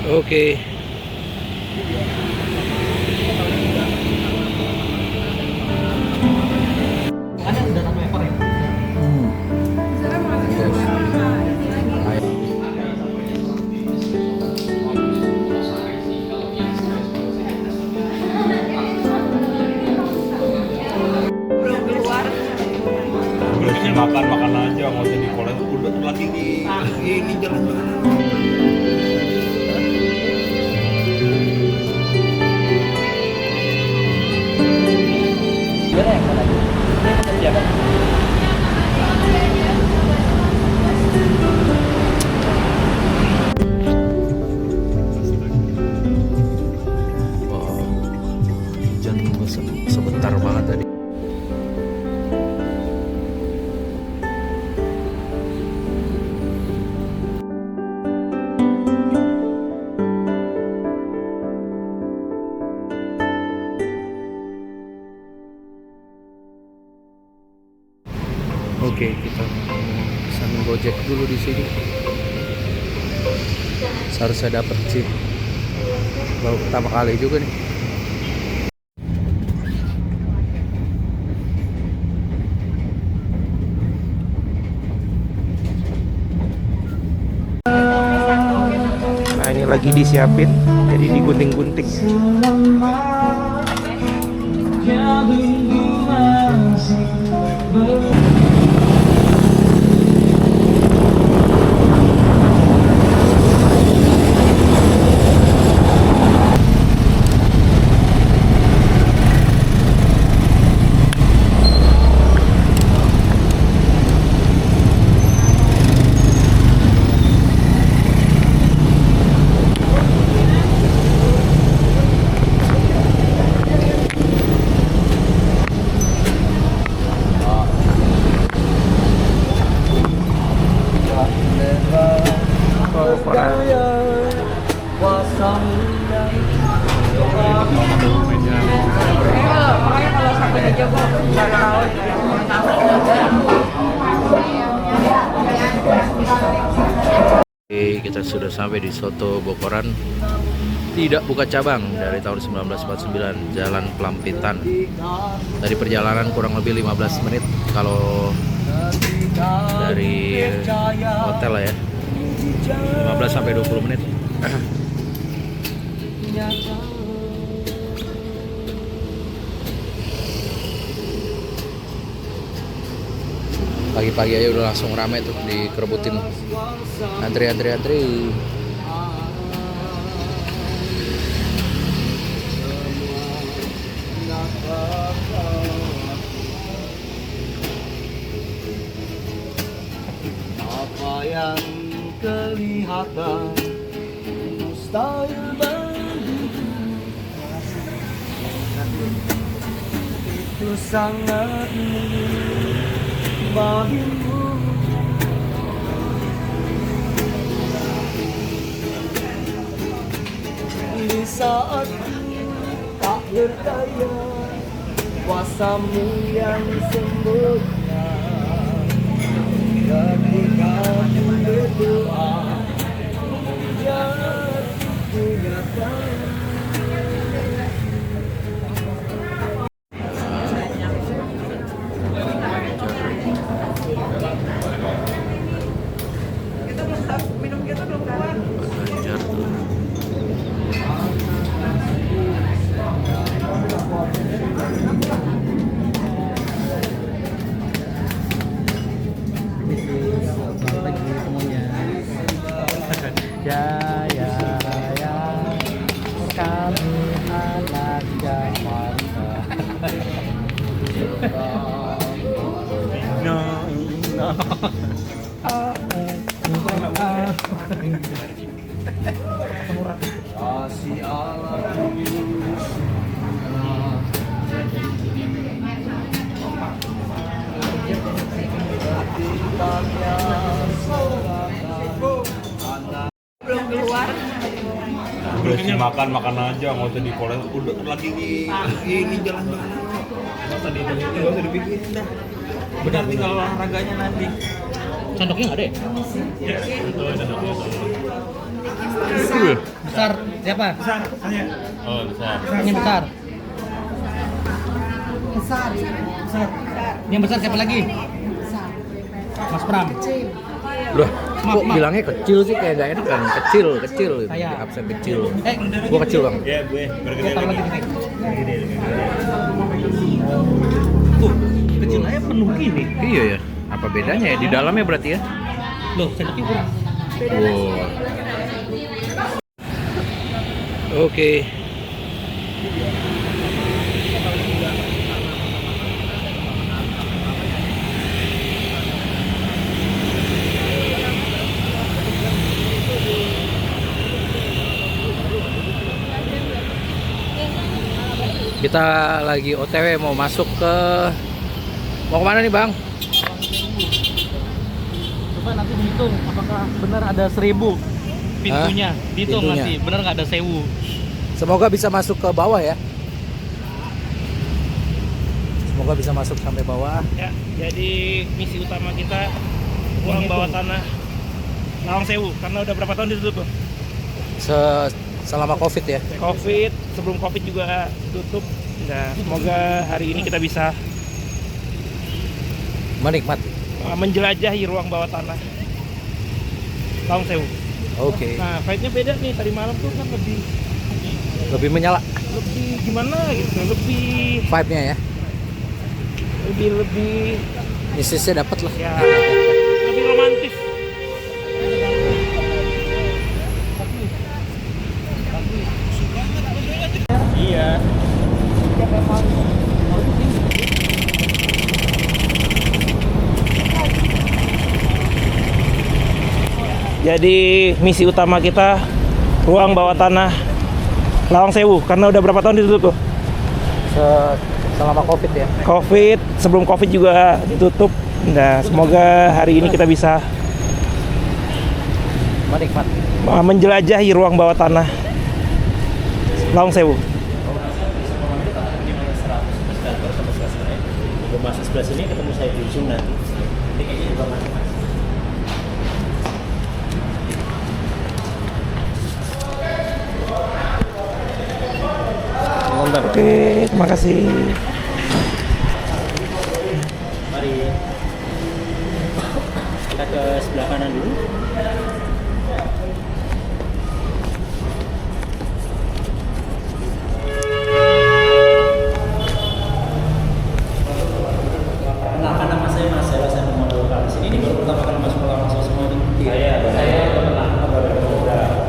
Oke. Ada satu ekor ya? Berarti makan aja, nggak usah dikoles. Udah lagi ini jalan-jalan. Gimana yang mana? Siapa? Wow, hujan sebentar banget tadi. Oke, kita pesan Gojek dulu di sini. Seharusnya dapet sih. Baru pertama kali juga nih. Nah, ini lagi disiapin, jadi digunting-gunting. Oke, kita sudah sampai di Soto Bokoran. Tidak buka cabang dari tahun 1949, Jalan Pelampitan. Tadi perjalanan kurang lebih 15 menit kalau dari hotel lah ya. 15 sampai 20 menit. Pagi-pagi aja udah langsung rame tuh, dikerebutin antri. Apa yang kelihatan mustahil bagiku, itu sangat mungkin bagimu. Di saat tak berdaya, kuasamu yang sempurna. Ketika ku berdoa, jatuhku nyata. Banjar tuh. Ya, kami anak Jakarta. No. Kasih Allah belum keluar. Berarti makan aja, nggak usah dikoles. Udah lagi ini jalan-jalan. Nggak usah dipikirin dah. Benar, tinggal olahraganya nanti. Sendoknya nggak ada ya? Itu sendoknya. Besar siapa? Oh, besar. Yang besar. Yang besar siapa lagi? Mas Pram. Loh, kok Maaf. bilangnya kecil sih, kayak nggak enak kan? Kecil gitu. Saya. Di absen kecil. Gua Gua kecil bang. Ya, gue bergede taruh lagi. lagi nih. Gede. Tuh, kecil aja penuh gini. Iya ya. Apa bedanya ya di dalamnya berarti ya? Loh, sendoknya kurang. Wow. Oke. Kita lagi OTW mau masuk ke kemana nih bang? Coba nanti dihitung apakah benar ada 1000 pintunya. Dihitung Pintunya. nanti benar nggak ada 1000. Semoga bisa masuk ke bawah ya. Semoga bisa masuk sampai bawah. Ya, jadi misi utama kita ruang bawah tanah Lawang Sewu karena udah berapa tahun ditutup tuh? Selama COVID ya. Covid, sebelum Covid juga tutup. Nah, semoga hari ini kita bisa Menikmati. menjelajahi ruang bawah tanah Lawang Sewu. Oke. Nah, vibe-nya beda nih, tadi malam tuh kan Lebih menyala lebih gimana gitu, lebih vibe-nya ya. lebih Misisnya dapat lah. ya lebih romantis. Iya. Jadi misi utama kita ruang bawah tanah Lawang Sewu karena udah berapa tahun ditutup tuh? Selama COVID ya. Covid, sebelum Covid juga ditutup. Nah, semoga hari ini kita bisa Menikmati. menjelajahi ruang bawah tanah Lawang Sewu. Gue masuk sebelah sini ketemu saya di Zoom nanti. Ini kayaknya juga masuk. Oke, terima kasih. Mari kita ke sebelah kanan dulu. Kenalkan nama saya Mas, saya Muhammad Wakil. Di sini ini baru pertama kali masuk ke Lawang Sewu semua ini. Saya pernah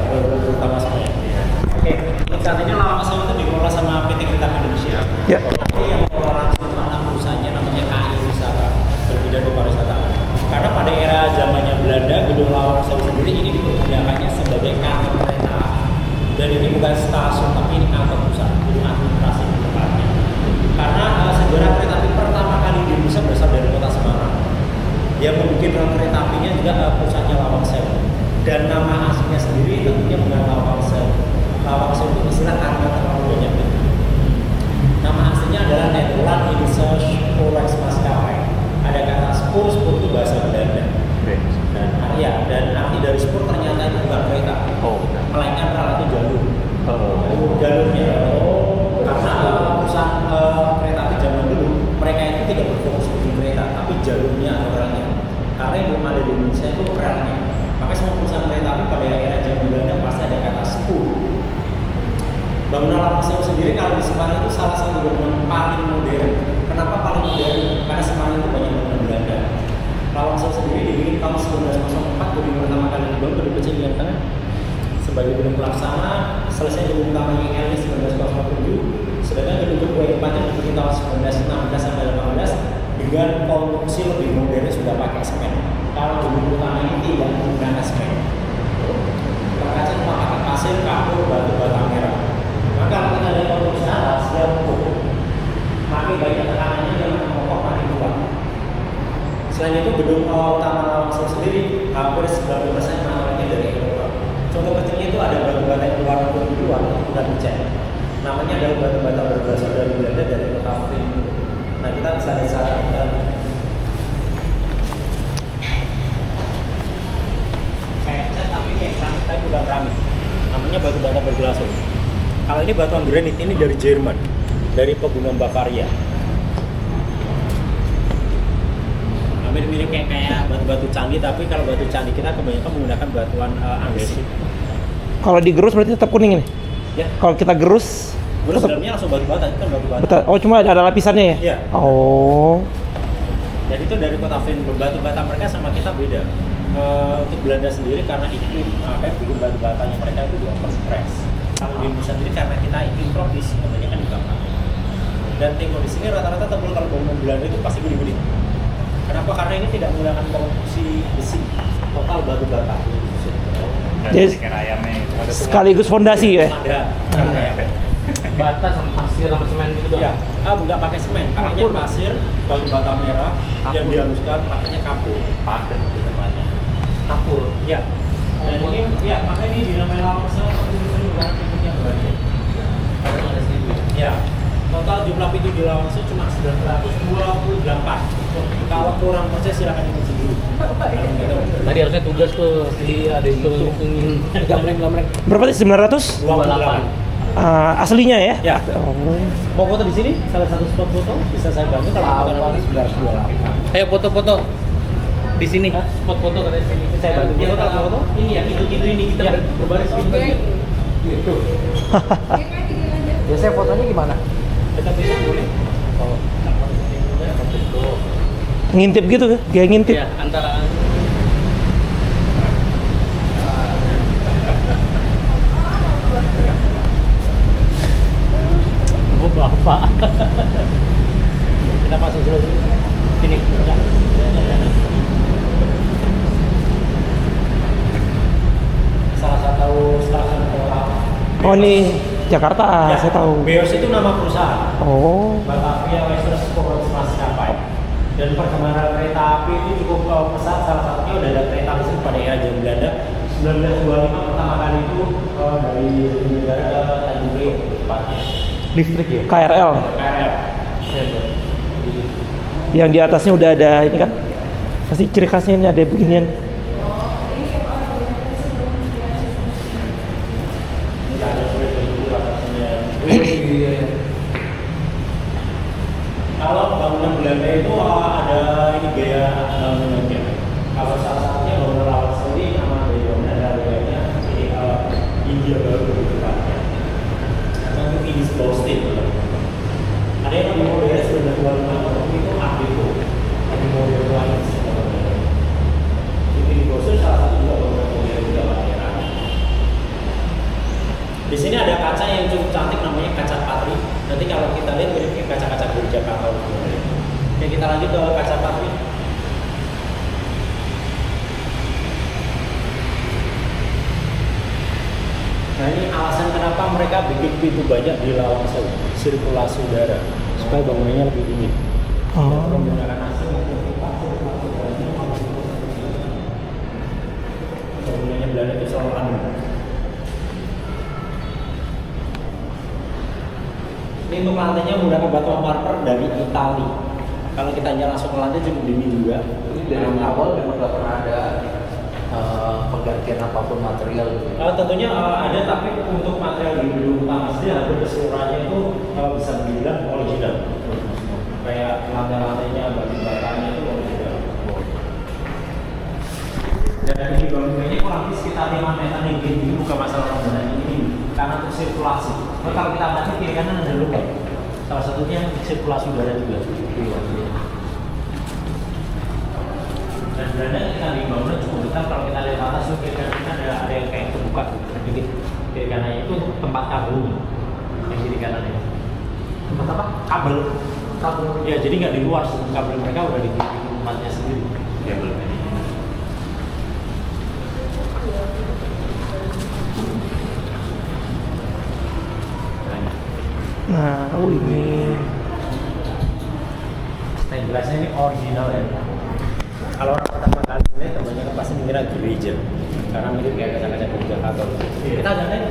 baru pertama semuanya. Oke, saat ini Lawang Sewu itu dikelola sama PT Kereta Api Indonesia. Ya. Tapi yang mengelola anak perusahaannya namanya KAI Wisata, Berbidang Pariwisata. Karena pada era zamannya Belanda, gedung Lawang Sewu sendiri ini dipergunakannya sebagai kantor kereta api. Dan ini bukan stasiun, tapi ini kantor pusat, gedung administrasi di tempatnya. Karena sejarah kereta api pertama kali di Indonesia berasal dari kota Semarang. Yang mungkin kereta apinya juga pusatnya Lawang Sewu. Dan nama aslinya sendiri tentunya bukan Lawang Sewu. Lawang Sewu itu istilah karena terlalu banyak. Nama aslinya adalah Nederland Indische Spoorweg Maskapai. Ada kata spur itu bahasa Belanda. Dan arti dari spur ternyata itu bukan kereta, melainkan rel atau jalur. Jalurnya. Karena perusahaan kereta api zaman dulu mereka itu tidak berfokus di kereta, tapi jalurnya atau relnya. Karena yang belum ada di Indonesia itu relnya. Maka semua perusahaan kereta api pada era zaman Belanda pasti ada kata spur. Bangunan Lawang Sewu sendiri kalau di Semarang itu salah satu bangunan paling modern. Kenapa paling modern? Karena Semarang itu banyak bangunan Belanda. Lawang Sewu sendiri didirikan tahun 1904, gedung pertama kali dibangun gedung kecil di tengah sebagai gedung pelaksana. Selesai gedung utamanya ILD 1947, sedangkan gedung kedua yang tempatnya dibikin tahun 1916 sampai 18 dengan konstruksi lebih modern sudah pakai semen. Kalau gedung utama ini tidak menggunakan semen. Berkaca memakai pasir, kapur, batu bata merah. Maka kita dari konstruksi atas dia pupuk. Makin banyak tekanannya dia akan mengokoh makin kuat. Selain itu gedung utama Lawang Sewu sendiri hampir 90% namanya dari Eropa. Contoh kecilnya itu ada batu bata yang berwarna biruan bukan cat. Namanya adalah batu bata berasal dari Belanda dari kota Afrin. Nah kita bisa lihat saat kita kayak cat tapi kayak keramik tapi bukan keramik. namanya batu bata bergelasur. Kalau ini batuan granit, ini dari Jerman, dari pegunungan Bavaria. Mirip-mirip kayak batu-batu canggih, tapi kalau batu canggih kita kebanyakan menggunakan batuan andesit. Kalau digerus berarti tetap kuning ini. Ya. Kalau kita gerus, Terus dalamnya langsung batu bata, itu kan batu bata. oh cuma ada lapisannya ya? Iya. Oh. Dan itu dari kota Veen, batu bata mereka sama kita beda. Untuk Belanda sendiri karena iklim, makanya bikin batu batanya mereka itu di-overpress. Kalau di Indonesia sendiri karena kita iklim tropis, namanya kan dibakar. Dan tengok di sini rata-rata tebal kalau bangunan Belanda itu pasti gede-gede. Kenapa? Karena ini tidak menggunakan konstruksi besi, total batu bata. Jadi sekaligus fondasi ya? Ada. Bata sama pasir sama semen gitu Ya, doang. nggak pakai semen, pakainya pasir, batu bata merah, yang dihaluskan, pakainya kapur. Padat gitu namanya. Kapur. Ya. Dan ini, ya makanya ini dinamain lawang sewu, tapi di sini bukan pintunya berarti. Kadang ada seribu. Ya. Total jumlah pintu di lawang sewu cuma 928. Kalau kurang percaya silakan ikut sendiri. Tadi harusnya tugas tuh si ada itu gambreng-gambreng. Berapa sih 900? 28. Aslinya ya? Ya. Oh. Mau foto di sini? Salah satu spot foto bisa saya bantu kalau foto nanti 928. Ayo foto-foto di sini. Spot foto katanya sini. Saya bantu Ya, foto kalau foto. Ini ya, itu ini kita Ya. berbaris gitu. Gitu. Biasanya fotonya gimana? Kita bisa boleh. Oh. Ngintip gitu ya? Kayak ngintip. Ya, antara Oh, Bapak. Kita pasang dulu. Sini. Ya. Salah satu stasiun kereta. Oh ini Jakarta, saya tahu. Beos itu nama perusahaan. Oh. Batavia Western Corporation Maskapai. Dan perkembangan kereta api itu cukup pesat. Salah satunya udah ada kereta listrik pada era zaman Belanda. 1925 pertama kali itu dari negara ke Tanjung Priok tepatnya. Listrik ya. KRL. KRL. Yang di atasnya udah ada ini kan? Pasti ciri khasnya ini ada beginian. Kalau bangunan Belanda itu ada ini gaya bangunannya. Kalau salah satunya bangunan lawang sewu nama dari bangunan adalah gayanya ini India baru tepatnya. Atau ini slow state. Ada yang lebih modern sudah 25 itu Art Deco. Lebih modern lain sebenarnya. Ini brosur salah satu juga bangunan modern juga Pak era. Di sini ada kaca yang cukup cantik namanya kaca patri. Nanti kalau kita lihat mirip kayak kaca-kaca di Jakarta. Oke, kita lanjut ke kaca patri. Nah ini alasan kenapa mereka bikin pintu banyak di lawang sewu, sirkulasi udara supaya bangunannya lebih dingin. Oh. Menggunakan AC bangunannya Belanda itu selalu anu. Ini untuk lantainya menggunakan batu marmer dari Itali. Kalau kita nyala langsung ke lantai cukup dingin juga. Ini dari awal memang nggak pernah ada penggantian apapun material gitu. Tentunya ada, tapi untuk material di gedung utama sendiri hampir keseluruhannya itu bisa dibilang original. Kayak lantai-lantainya, batu batanya itu original. Dan ini bangunannya kurang lebih sekitar 5 meter tinggi. Ini bukan masalah bangunan ini, karena untuk sirkulasi. Kalau kita baca kiri kanan ada lubang. Salah satunya untuk sirkulasi udara juga. Dan Belanda kita di bangunan cukup besar. Kalau kita lihat atas itu kiri kanan ada yang kayak terbuka sedikit. Kiri kanannya itu untuk tempat kabel. Yang kiri kanannya. Tempat apa? Kabel. Kabel. Ya jadi nggak di luar, kabel mereka udah di tempatnya sendiri. Kabel. Nah, oh ini. Stained glassnya ini original ya. Kalau orang pertama kali ini temannya pasti mengira gereja karena mirip kayak kaca-kaca gereja Katolik. Kita jalan.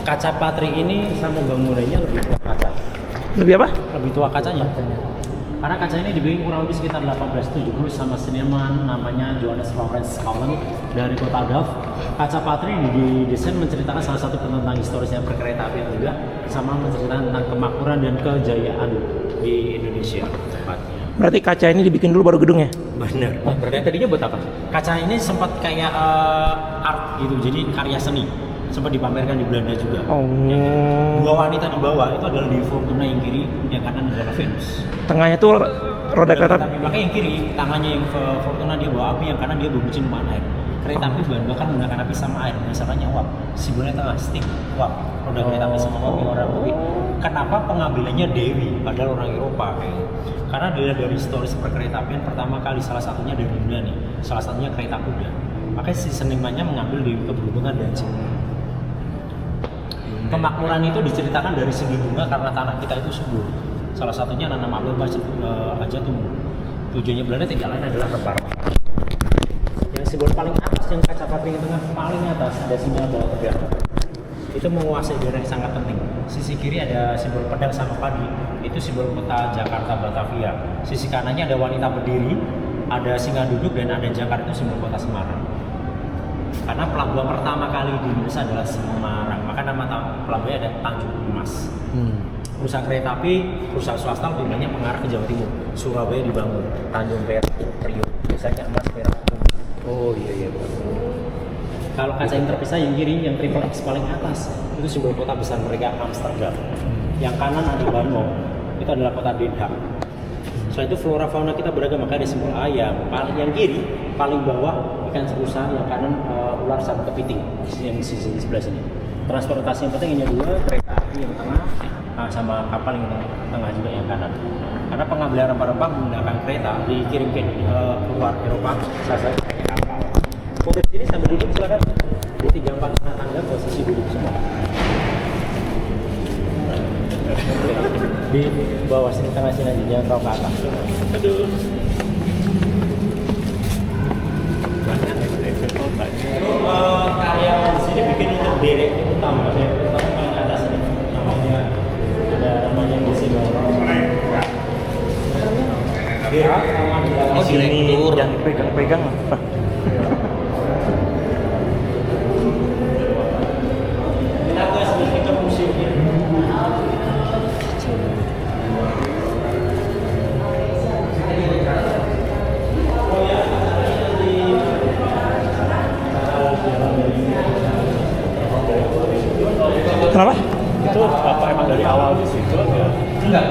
Kaca Patri ini sama bangunannya lebih tua kaca. Lebih apa? Lebih tua kacanya. Karena kaca ini dibikin kurang lebih sekitar 1870 sama seniman namanya Johannes Laurens Callen dari kota Delft. Kaca Patri didesain menceritakan salah satu tentang historisnya perkeretaapian juga, sama menceritakan tentang kemakmuran dan kejayaan di Indonesia tepatnya. Berarti kaca ini dibikin dulu baru gedungnya? Benar. Berarti tadinya buat apa? Kaca ini sempat kayak art gitu, jadi karya seni. Sempat dipamerkan di Belanda juga. Oh. Dua wanita di bawah itu adalah di Fortuna yang kiri, yang kanan adalah Venus. Tengahnya tuh roda kereta. Tapi makanya yang kiri, tangannya yang Fortuna dia bawa api, yang kanan dia bawa ciuman air. Kereta api bahan bakar menggunakan api sama air, misalnya uap. Simbolnya tengah stick, uap. Roda kereta api sama uap yang orang Bugis. Kenapa pengambilannya Dewi, padahal orang Eropa kayaknya? Karena dilihat dari historis perkeretaapian pertama kali salah satunya dari dunia nih, salah satunya kereta kuda. Makanya si senimannya mengambil Dewi keberuntungan dan cinta. Kemakmuran itu diceritakan dari segi bunga karena tanah kita itu subur. Salah satunya nanam apel aja tumbuh. Tujuannya Belanda tidak lain adalah rempah-rempah. Yang simbol paling atas yang kaca Patri tengah paling atas ada simbol bawa pedang. Itu menguasai daerah yang sangat penting. Sisi kiri ada simbol pedang sama padi. Itu simbol kota Jakarta Batavia. Sisi kanannya ada wanita berdiri, ada singa duduk dan ada Jakarta itu simbol kota Semarang. Karena pelabuhan pertama kali di Indonesia adalah Semarang, maka nama pelabuhannya ada Tanjung Emas. Perusahaan kereta api, perusahaan swasta lebih banyak mengarah ke Jawa Timur. Surabaya dibangun, Tanjung Perak, Priok, biasanya emas perak. Oh iya. Kalau kaca yang terpisah yang kiri, yang triple X paling atas, itu simbol kota besar mereka Amsterdam. Yang kanan ada Bandung, itu adalah kota Den Haag. Selain itu flora fauna kita beragam, maka ada simbol ayam. Yang kiri paling bawah ikan serusa, yang kanan ular sama kepiting yang sisi sebelah sini. Transportasi yang penting hanya dua, kereta api yang tengah sama kapal yang tengah juga yang kanan. Karena pengambilan rempah-rempah menggunakan kereta dikirimkan keluar Eropa, salah satu kayak kapal. Foto di sini sambil duduk silakan. Di 3-4 tangga posisi duduk semua. Di bawah sini, tengah sini aja, jangan tahu ke atas. Aduh. Itu karya di sini bikin untuk derek utama, paling atas ini. Namanya ada namanya di sini. Derek sama di dalam sini. Yang dipegang-pegang. Kita ke sedikit ke museumnya. Kenapa? Itu apa emang dari awal di situ ya? Enggak.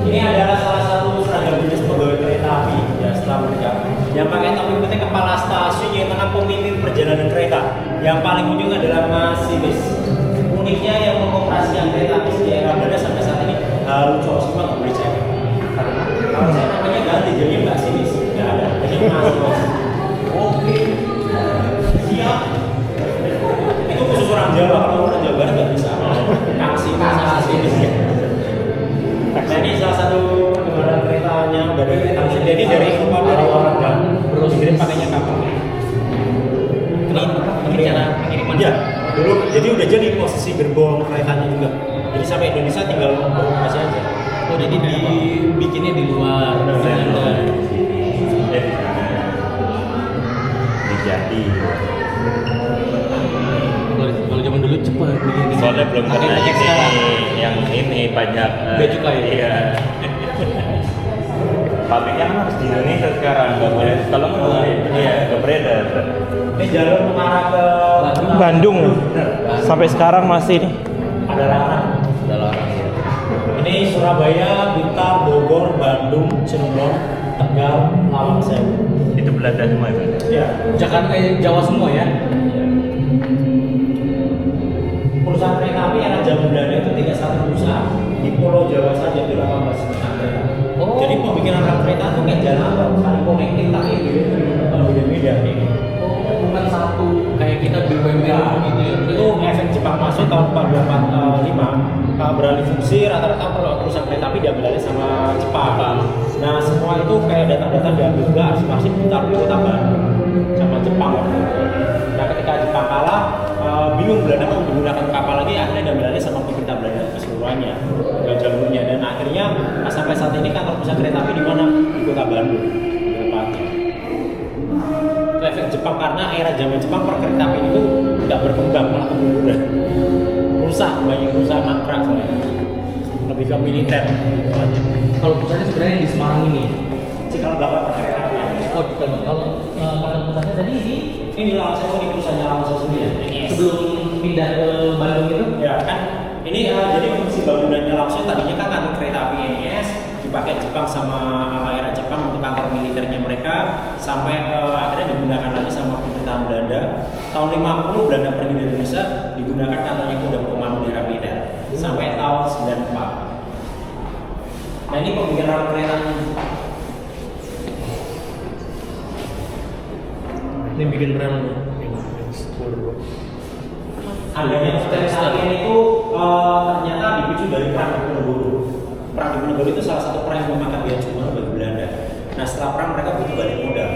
Ini adalah salah satu seragam jenis pegawai kereta api ya setelah menikah. Yang pakai topi putih kepala stasiun yang tengah pemimpin perjalanan kereta. Yang paling ujung adalah masinis. Uniknya yang mengoperasikan kereta api di era Belanda sampai saat ini harus coba semua nggak boleh cek. Karena kalau saya namanya ganti jadi masinis, nggak ada. Jadi masinis. Oke. Siap. Itu khusus orang Jawa, kalau orang Jawa Barat nggak bisa. Kasih masinis ya. Nah ini salah satu gambaran keretanya dari kereta mesin. Jadi dari Eropa dari orang dan terus dikirim pakainya kapal. Ini cara pengiriman. Ya, dulu jadi udah jadi posisi gerbong keretanya juga. Jadi sampai Indonesia tinggal beroperasi aja. Oh jadi dibikinnya di luar Belanda. Jadi Kalau zaman dulu cepet begini. soalnya belum Pakai kena kayak ini sekarang. yang ini banyak Bea cukai. Iya. Pabriknya kan harus di Indonesia sekarang, nggak boleh. Kalau nggak iya nggak beredar. Ini jalur mengarah ke Bandung. Sampai sekarang masih nih. ada larang. Ada larang ya. Ini Surabaya, Blitar, Bogor, Bandung, Cirebon, Tegal, Lawang Sewu. Itu Belanda semua itu. Ya. Jakarta Jawa semua ya. Perusahaan kereta api era zaman Belanda itu tidak satu perusahaan di Pulau Jawa saja itu 18 perusahaan kereta. Oh. Jadi pembikinan rel kereta itu kayak jalan tol, saling connecting tapi beda-beda. Oh, bukan satu kayak kita BUMN gitu ya. Itu tahun 4245 beralih fungsi rata-rata perusahaan kereta api diambil alih sama Jepang. Nah semua itu kayak data-data diambil juga arsip-arsip ditaruh di kota Bandung sama Jepang waktu itu. Nah ketika Jepang kalah, bingung Belanda mau menggunakan kapal lagi, akhirnya diambil alih sama pemerintah Belanda keseluruhannya, jalurnya. Dan akhirnya sampai saat ini kantor pusat kereta api di mana? Di kota Bandung, di tempatnya. Itu efek Jepang, karena era zaman Jepang perkereta api itu nggak berkembang, malah kemunduran. Rusak, banyak rusak, mangkrak soalnya. Lebih ke militer gitu aja. Kalau pusatnya sebenarnya di Semarang ini. Cikal bakal perkereta api. Oh, bukan. Kalau kantor pusatnya tadi Ini langsung di perusahaannya langsung sendiri. sebelum pindah ke Bandung itu. Ya kan, ini jadi fungsi bangunannya langsung tadinya kan kantor kereta api NIS dipakai Jepang sama era Jepang untuk kantor militernya mereka, sampai akhirnya digunakan lagi sama pemerintahan Belanda. Tahun 50 Belanda pergi dari Indonesia, digunakan kantornya Kodam Komando Daerah Militer sampai tahun 94. Nah ini pembicaraan kereta Ini bikin rel. adanya kereta itu ternyata dipicu dari perang Diponegoro. Perang Diponegoro itu salah satu perang yang memakan biaya cukup bagi Belanda. Nah setelah perang mereka butuh balik modal,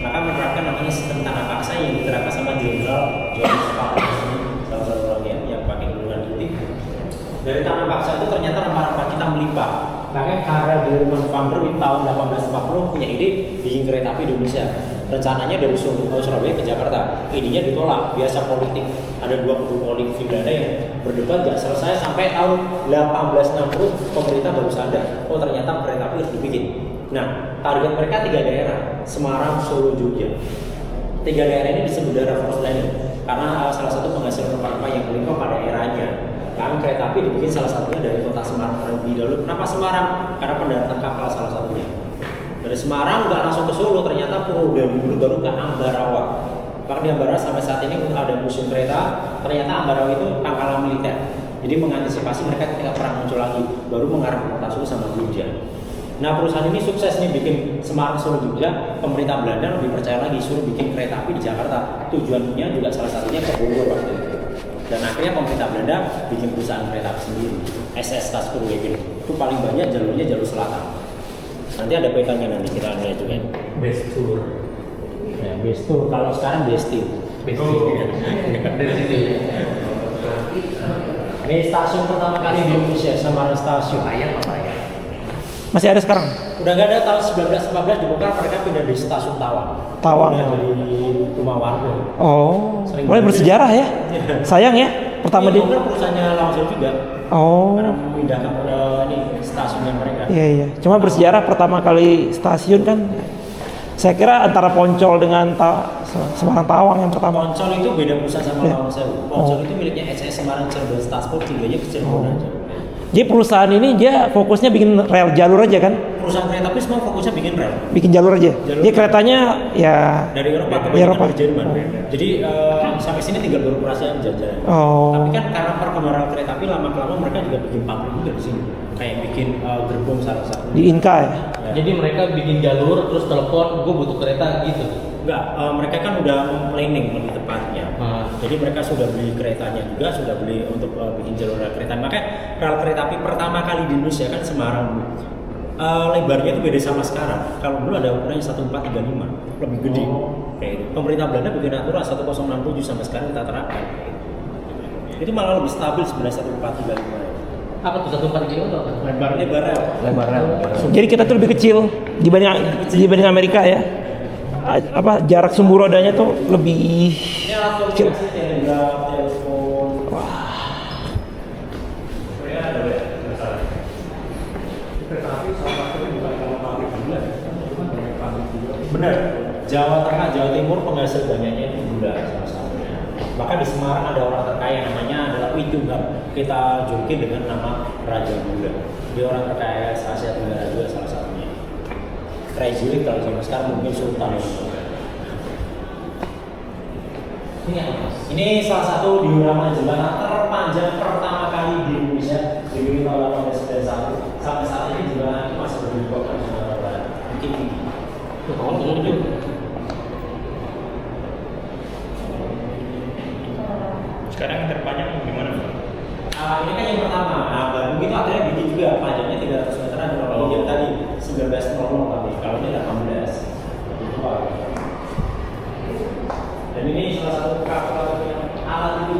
maka menerapkan namanya sistem tanah paksa yang diterapkan sama Jenderal Johannes Paulus, salah satu orang yang pakai gulungan putih. Dari tanah paksa itu ternyata rempah-rempah kita melimpah. Makanya Karel Dirman van der Wijk tahun 1840 punya ide bikin kereta api di Indonesia. Rencananya dari Surabaya ke Jakarta, idenya ditolak. Biasa politik, ada dua kubu politik Belanda yang berdebat, gak selesai sampai tahun 1860 pemerintah baru sadar, oh ternyata kereta api harus dibikin. Nah, target mereka 3 daerah, Semarang, Solo, Jogja. 3 daerah ini disebut daerah first landing karena salah satu penghasil rempah-rempah yang melimpah pada eranya. Kan kereta api dibikin salah satunya dari kota Semarang terlebih dahulu. Kenapa Semarang? Karena pendaratan kapal salah satunya. Dari Semarang nggak langsung ke Solo, ternyata dulu baru ke Ambarawa. Bahkan di Ambarawa sampai saat ini ada museum kereta. Ternyata Ambarawa itu pangkalan militer. Jadi mengantisipasi mereka ketika perang muncul lagi, baru mengarah ke kota Solo sama Jogja. Nah perusahaan ini sukses nih bikin Semarang, Solo, Jogja. Pemerintah Belanda lebih percaya lagi, suruh bikin kereta api di Jakarta. Tujuannya juga salah satunya ke Bogor waktu itu. Dan akhirnya pemerintah Belanda bikin perusahaan kereta api sendiri, SS Stadspoorwegen. Itu paling banyak jalurnya jalur selatan. Nanti ada petanya, nanti kita lihat juga. Best tour. Ya, best tour. Kalau sekarang best tour. Best tour. Dari situ. Ini stasiun pertama kali di Indonesia, Semarang Stasiun. Ayam apa ya? Masih ada sekarang? Udah nggak ada, tahun 1914 dibongkar, mereka pindah di stasiun Tawang. Tawang. Udah dari rumah warga. Oh, Sering mulai banget. bersejarah ya. Sayang ya, pertama Ini di. dibongkar perusahaannya langsung juga. Oh, Karena memindahkan ini stasiunnya mereka. iya iya. Cuma bersejarah pertama kali stasiun kan. Saya kira antara Poncol dengan Semarang Tawang yang pertama. Poncol itu beda perusahaan sama Ya. Lawang Sewu. Poncol itu miliknya SS Semarang Cirebon Stasport, tiganya ke Cirebon aja. Jadi perusahaan ini dia fokusnya bikin rel jalur aja kan? Perusahaan kereta api semua fokusnya bikin rel. Bikin jalur aja. Jalur. Dia keretanya ya Dari Eropa ke Eropa. dari Jerman. Jadi sampai sini tinggal beroperasi aja jalan. Oh. Tapi kan karena perkembangan kereta api lama-kelamaan mereka juga bikin pabrik juga di sini. Kayak bikin gerbong salah satu. Di Inka ya. Jadi mereka bikin jalur terus telepon, gue butuh kereta gitu. Enggak, mereka kan udah planning lebih tepatnya. Jadi mereka sudah beli keretanya juga, sudah beli untuk bikin jalur rel kereta. Makanya rel kereta api pertama kali di Indonesia kan Semarang. Lebarnya itu beda sama sekarang. Kalau dulu ada ukurannya 1435, lebih gede. Kayak itu. Pemerintah Belanda bikin aturan 1067 sampai sekarang kita terapkan. Itu malah lebih stabil sebenarnya 1435. Apa tuh 1/4 kilo atau apa? Lebar rel. Lebar rel. Jadi kita tuh lebih kecil dibanding Amerika ya. Apa jarak sumbu rodanya tuh lebih Ini alat kecil. komunikasi, telegraf, telepon. Benar. Jawa Tengah, Jawa Timur penghasil banyaknya itu gula salah satunya. Maka di Semarang ada orang terkaya namanya adalah Witunggap. Kita juluki dengan nama Raja Gula. Dia orang terkaya Asia Tenggara juga salah satunya. Crazy kalau zaman sekarang mungkin Sultan. Ini apa? Ini salah satu diorama jembatan terpanjang pertama kali di Indonesia, di tahun 1891. Sampai saat ini jembatan itu masih berdiri kokoh di Sumatera Barat. Mungkin tinggi. Sekarang yang terpanjang gimana? Ini kan yang pertama. Nah, baru gitu akhirnya gini juga. Panjangnya 300 meteran. Kalau yang tadi 19.00 tapi kalau ini 18. Itu Pak. Dan ini salah satu kalkulator yang alat itu.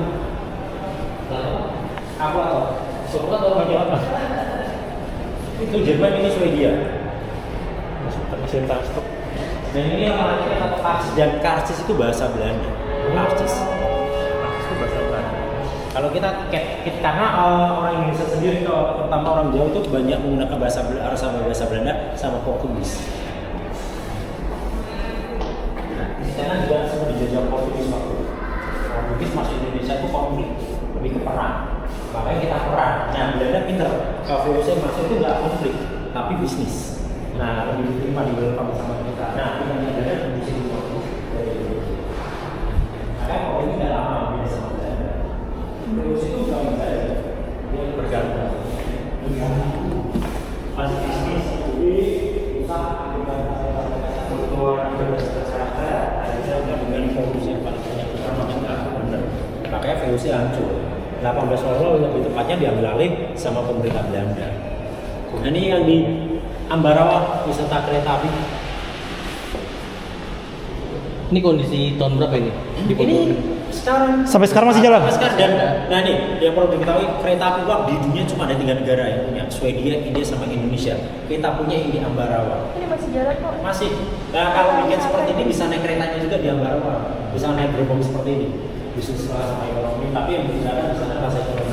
Kalkulator. Kalkulator apa? Itu Jerman, ini Swedia. Mesin tastok. Dan ini yang namanya kata karcis, dan karcis itu bahasa Belanda. Karcis. Itu bahasa Belanda. Kalau kita karena orang Indonesia sendiri, terutama orang Jawa itu banyak menggunakan bahasa Belanda sama Portugis. Nah, di sana juga semua dijajah Portugis waktu. Portugis masuk Indonesia itu konflik, lebih ke perang. Makanya kita perang. Nah, Belanda pinter. Kalau VOC masuk itu nggak konflik, tapi bisnis. Nah, lebih diterima di beberapa sama kita. Nah, yang Belanda di sini makanya kalau ini nggak lama beda sama Belanda. VOC itu nggak bisa dia bergantung. Masih bisnis, jadi kita keluar dengan fokus yang paling banyak kita benar. Makanya VOC hancur. 1800 lebih tepatnya diambil alih sama pemerintah Belanda. Nah, ini yang di Ambarawa, wisata kereta api. Ini kondisi tahun berapa ini? Ini sekarang Sampai sekarang masih jalan? Sampai sekarang. Dan nah nih, yang perlu diketahui, kereta api uap di dunia cuma ada 3 negara yang punya, Swedia, India, sama Indonesia. Kita punya ini Ambarawa. Ini masih jalan kok. Masih. Nah, kalau bikin seperti ini bisa naik keretanya juga di Ambarawa. Bisa naik gerbong seperti ini. Bisnis kelas sama ekonomi, tapi yang berjalan di sana kelas ekonomi.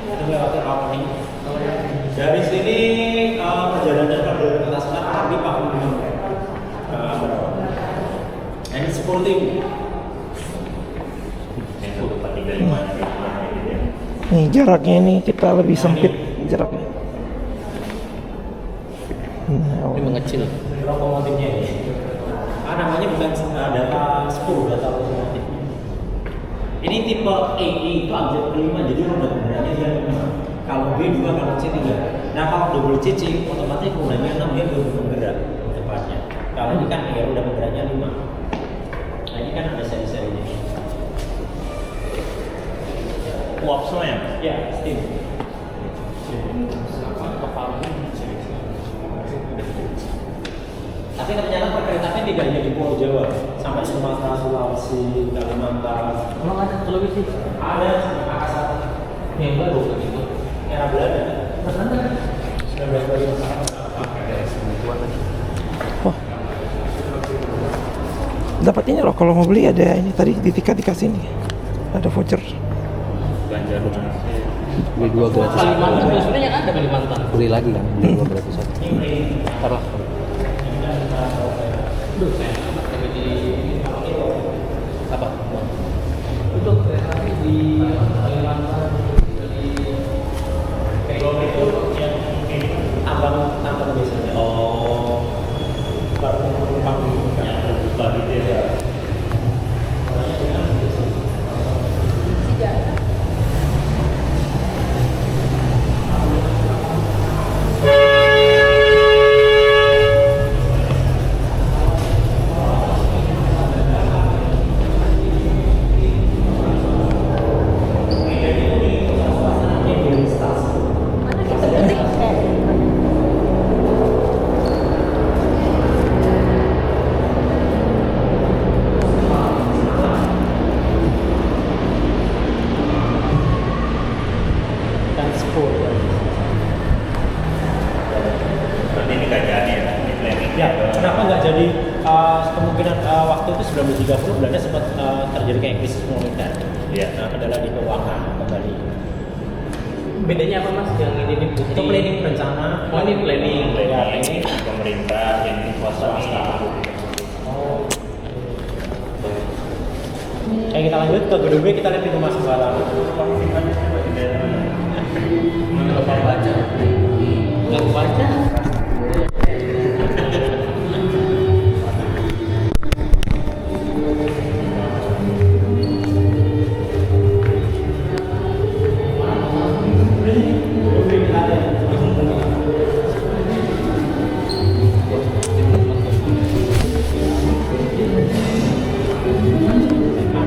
Itu lewat apa ini? Dari sini perjalanan dari kota Semarang di Pakuwon. Ini 10.000. Nih jaraknya ini kita lebih sempit jaraknya. Nah, Ini mengecil. Lokomotifnya ini. Namanya bukan data 10, data lokomotif. Ini tipe EE itu abjad kelima, jadi roda kendaraannya dia 5. Kalau B2, kalau C3. Nah, kalau double CC, otomatis rodanya 6, dia double penggerak tepatnya. Kalau ini kan ya roda penggeraknya 5. Nah, ini kan ada seri-serinya. Uap semua ya? Ya, steam. Tapi ternyata perkeretanya tidak hanya di Pulau Jawa, sampai Sumatera, Sulawesi, Kalimantan. Emang ada Sulawesi? Ada Makassar. Yang baru kan itu? Era Belanda. 1925. wah. Dapat ini loh, kalau mau beli ada ini tadi di tiket dikasih ini. Ada voucher. Belanja donasi. Beli 2 gratis. Kalimantan sebenarnya ada Kalimantan. Beli lagi kan, beli 2 gratis. Taruh. Duh, saya tapi di apa? Untuk kereta api di Kalimantan di Itu yang tambang biasanya. Oh, Baru penumpang yang terbuka gitu ya. Mana kita beli tiket? dan 10. Berarti ini nggak jadi ya? Ini planning. Ya, kenapa nggak jadi kemungkinan waktu itu 1930 Belanda sempat terjadi kayak krisis moneter. Iya. Nah, kendala di keuangan kembali. bedanya apa Mas? Yang ini di Itu planning rencana. Oh, ini planning. Ya, Ini pemerintah yang swasta. Oh. Kita lanjut ke gedung B, kita lihat pintu masuk barang. Mana Bapak baca? Nggak baca.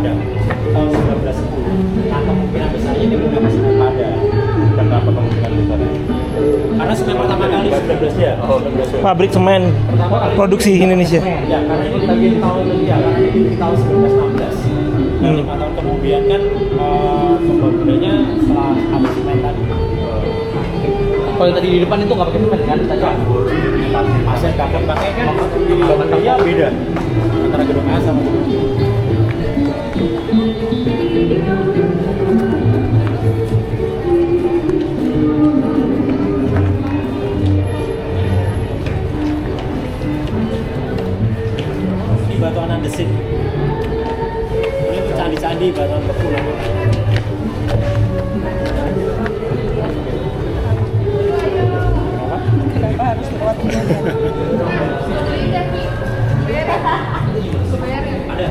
Ada tahun 1910. Nah, kemungkinan besarnya di Indonesia masih belum ada. 19 ya. Oh, 19. Pabrik semen produksi Indonesia. Ya, karena ini lagi tahun ya, karena ini di tahun 1916. Dan 5 tahun kemudian kan pembangunannya setelah ada semen tadi. Kalau yang tadi di depan itu nggak pakai semen kan? Tadi Pasien kakek pakai kan bangunannya beda antara gedung A sama gedung B. Ini batuan andesit. Ini tuh candi-candi batuan beku. Kenapa harus lewat ini? Ada.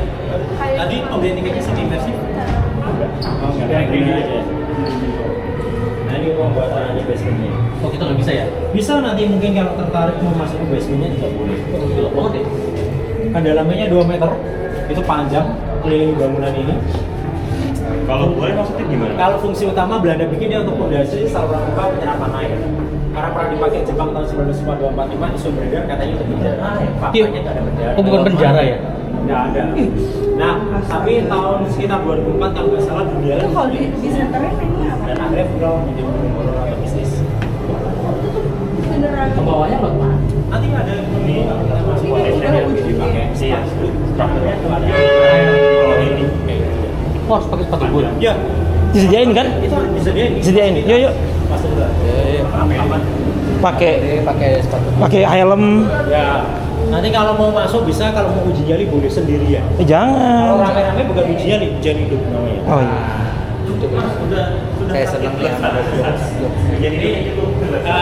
Tadi pembelian tiketnya semi imersif. Oh, enggak. Kayak gini aja. Nah, ini ruang buatannya basementnya. Oh kita nggak bisa ya? Bisa nanti mungkin kalau tertarik mau masuk ke basementnya juga boleh. Gila banget ya. Kedalamannya 2 meter. Itu panjang keliling bangunan ini. Kalau boleh maksudnya gimana? Kalau fungsi utama Belanda bikin dia untuk fondasi saluran pipa penyerapan air. Karena pernah dipakai Jepang tahun 1945 isu beredar katanya untuk penjara. Faktanya nggak ada penjara. Oh bukan penjara ya? Nggak ada. Nah, tapi tahun sekitar 2004 kalau nggak salah dunia Itu kalau di senternya ini apa? dan akhirnya pulau menjadi motor atau bisnis. Beneran. Ke bawahnya apa? Nanti ada ini kalau kita masuk Kondisinya ke dipakai. Iya. Strukturnya itu ada. Kalau ini Oh, harus pakai sepatu boot. Ya, Disediain kan? itu disediain. Disediain. Yuk yuk. Masuk dulu. Aman. Pakai sepatu. pakai helm. Ya. Nanti kalau mau masuk bisa, kalau mau uji nyali boleh sendirian. Kalau Jangan. rame-rame bukan uji nyali, ujian hidup namanya. Oh iya. Saya senang ya. Jadi ini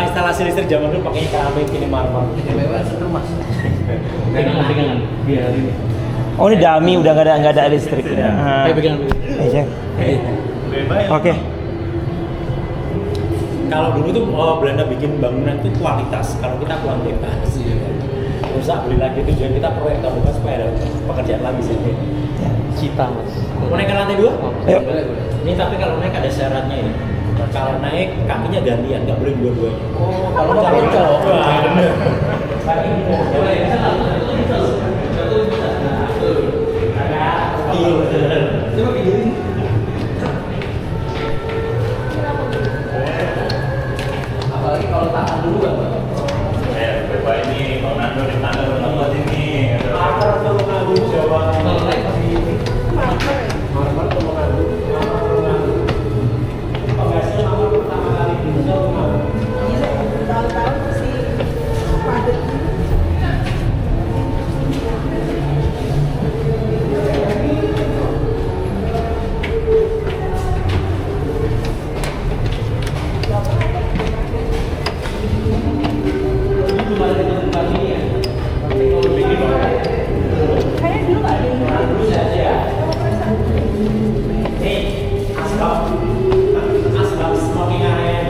instalasi listrik zaman dulu pakainya keramik ini marmer. Pegangan biar ini. Oh ini dummy udah nggak ada listrik. Ah. Kayak pegangan. Iya. Oke. Kalau dulu tuh Belanda bikin bangunan itu kualitas, kalau kita kuantitas. Usah beli lagi tujuan kita proyek terbuka supaya ada pekerjaan lagi sih. Cita mas. Mau naik ke lantai 2? Ayo. Ini tapi kalau naik ada syaratnya ini. Kalau naik kakinya gantian, nggak boleh dua-duanya. Oh, kalau cowok. Wah, bener. Iya, bener. Coba pikirin. Apalagi kalau tahan dulu kan. Bapak ini kalau Nando di tangga udah buat ini. Marmer tuh ngadu Jawa. Kalau naik masih Marmer ya? Marmer tuh ngadu. Marmer tuh ngadu. Penghasil marmer pertama kali di Indonesia tuh ngadu. Iya, tahun-tahun masih padat. Kayaknya dulu nggak ada yang Asbak smoking area.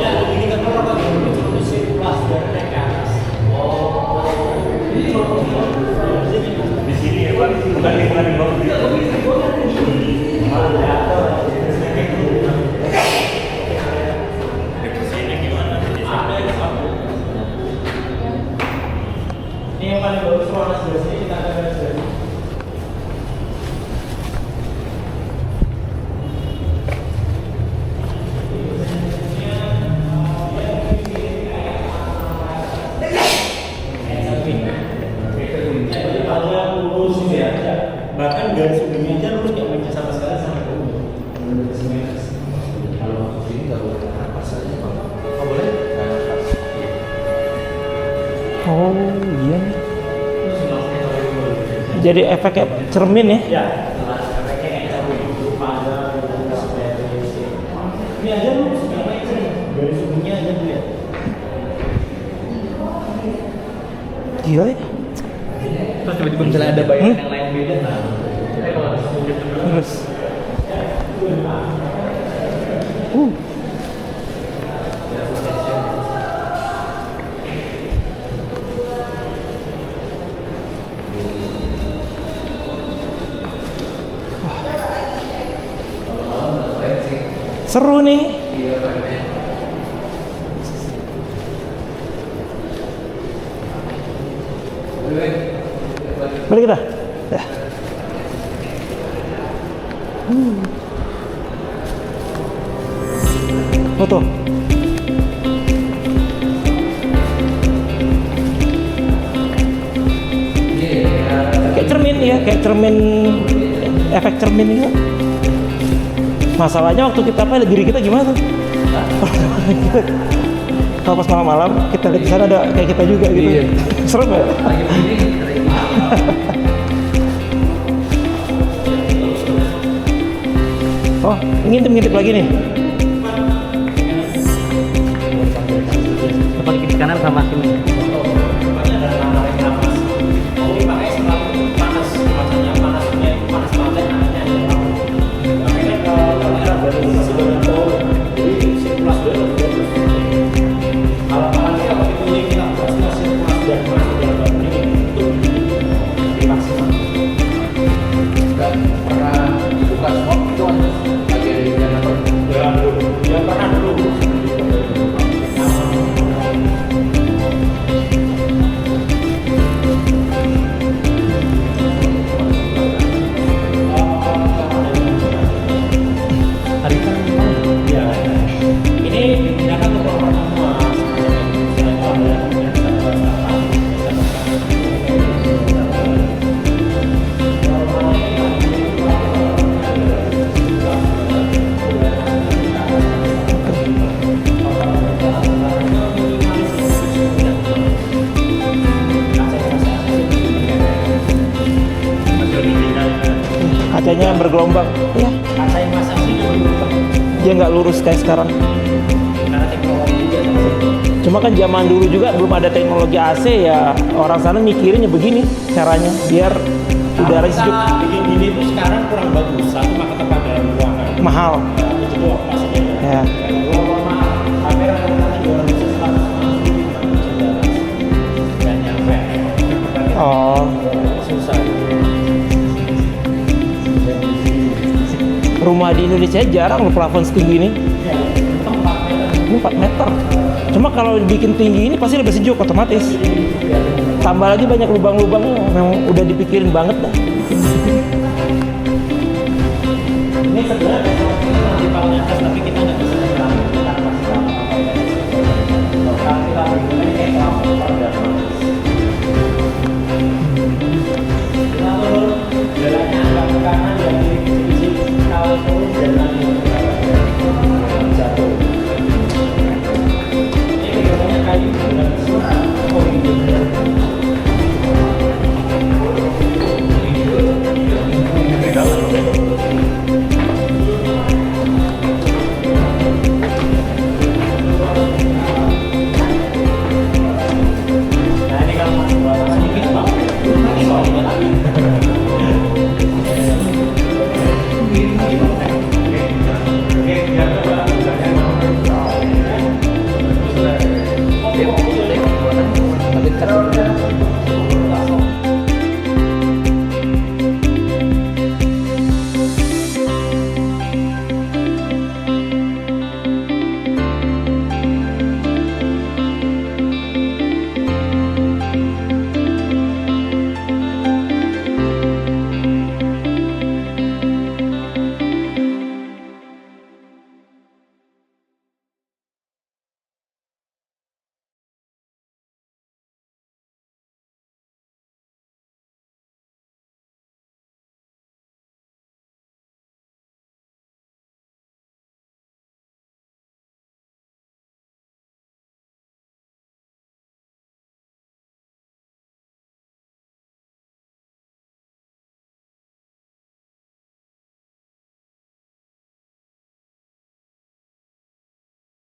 Ya, ini kan kalau kau itu sirkulas dari naik ke atas. Di sini ya Pak, bukan di bawah. Ini yang paling bagus ruangan sebelah sini kita akan lihat sebelah sini. Bahkan garis ujungnya aja lurus nggak punya sama sekali sama Kalau ini nggak boleh napas aja bang. Oh, boleh? Oh iya nih. Jadi efeknya cermin ya? Ya, efeknya kayak cabai pada ini aja lu sebenarnya aja garis ujungnya aja lihat. Gila ya. Terus tiba-tiba misalnya ada bayangan yang lain beda. Nah, Terus. Seru nih. Ya. Foto. Kayak cermin ya, kayak cermin, efek cermin gitu. Masalahnya waktu kita apa diri kita gimana tuh? Kalau pas malam-malam kita lihat di sana ada kayak kita juga gitu. Iya. Serem ya? Oh, ngintip-ngintip lagi nih. Depan kiri kanan sama sini. Kacanya bergelombang. Iya. Kaca yang masang sini Dia nggak lurus kayak sekarang. karena teknologi dia Cuma kan zaman dulu juga belum ada teknologi AC ya, orang sana mikirinnya begini caranya biar udara sejuk. bikin gini tuh sekarang kurang bagus. Satu maka tempat dalam ruangan. Mahal. Itu doang maksudnya. Ya. Kalau kamera nanti 200 dan nyampe. Oh. Susah. Rumah di Indonesia jarang loh plafon setinggi ini. Ya, Ini 4 meter. Cuma kalau dibikin tinggi ini pasti lebih sejuk otomatis. Tambah lagi banyak lubang-lubang yang udah dipikirin banget dah.